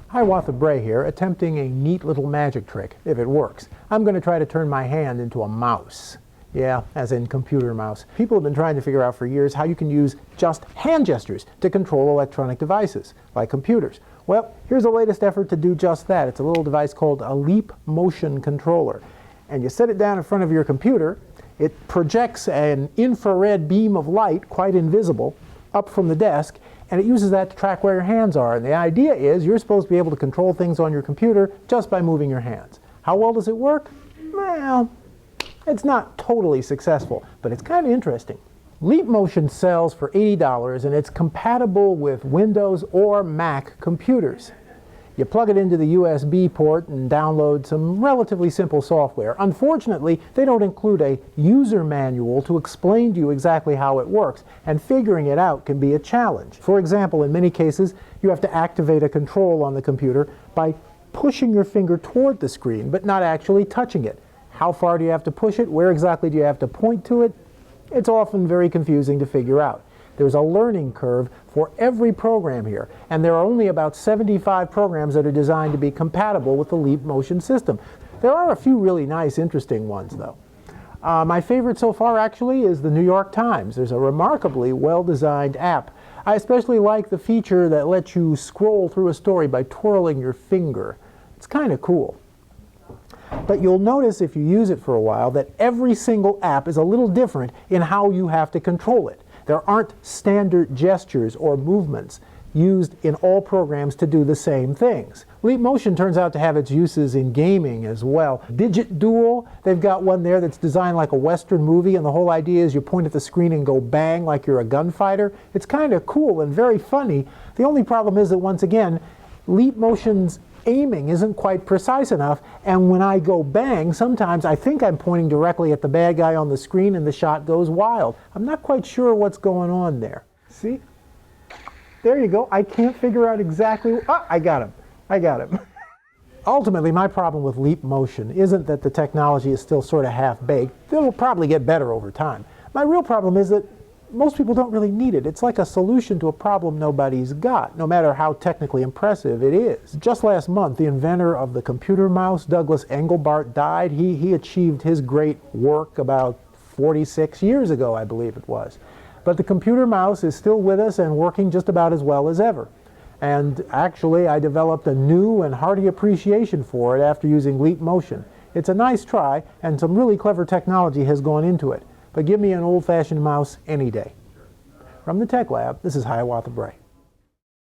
Hiawatha Bray here, attempting a neat little magic trick, if it works. I'm going to try to turn my hand into a mouse. Yeah, as in computer mouse. People have been trying to figure out for years how you can use just hand gestures to control electronic devices, like computers. Well, here's the latest effort to do just that. It's a little device called a leap motion controller. And you set it down in front of your computer, it projects an infrared beam of light, quite invisible, up from the desk, and it uses that to track where your hands are. And the idea is you're supposed to be able to control things on your computer just by moving your hands. How well does it work? Well, it's not totally successful, but it's kind of interesting. Leap Motion sells for $80 and it's compatible with Windows or Mac computers. You plug it into the USB port and download some relatively simple software. Unfortunately, they don't include a user manual to explain to you exactly how it works, and figuring it out can be a challenge. For example, in many cases, you have to activate a control on the computer by pushing your finger toward the screen, but not actually touching it. How far do you have to push it? Where exactly do you have to point to it? It's often very confusing to figure out. There's a learning curve for every program here, and there are only about 75 programs that are designed to be compatible with the Leap Motion system. There are a few really nice, interesting ones, though. My favorite so far, actually, is the New York Times. There's a remarkably well-designed app. I especially like the feature that lets you scroll through a story by twirling your finger. It's kind of cool. But you'll notice if you use it for a while that every single app is a little different in how you have to control it. There aren't standard gestures or movements used in all programs to do the same things. Leap Motion turns out to have its uses in gaming as well. Digit Duel, they've got one there that's designed like a Western movie, and the whole idea is you point at the screen and go bang like you're a gunfighter. It's kind of cool and very funny. The only problem is that, once again, Leap Motion's aiming isn't quite precise enough, and when I go bang, sometimes I think I'm pointing directly at the bad guy on the screen and the shot goes wild. I'm not quite sure what's going on there. See? There you go. I can't figure out exactly... Ah, I got him. I got him. Ultimately, my problem with Leap Motion isn't that the technology is still sort of half-baked. It'll probably get better over time. My real problem is that most people don't really need it. It's like a solution to a problem nobody's got, no matter how technically impressive it is. Just last month, the inventor of the computer mouse, Douglas Engelbart, died. He achieved his great work about 46 years ago, I believe it was. But the computer mouse is still with us and working just about as well as ever. And actually, I developed a new and hearty appreciation for it after using Leap Motion. It's a nice try, and some really clever technology has gone into it. But give me an old-fashioned mouse any day. From the Tech Lab, this is Hiawatha Bray.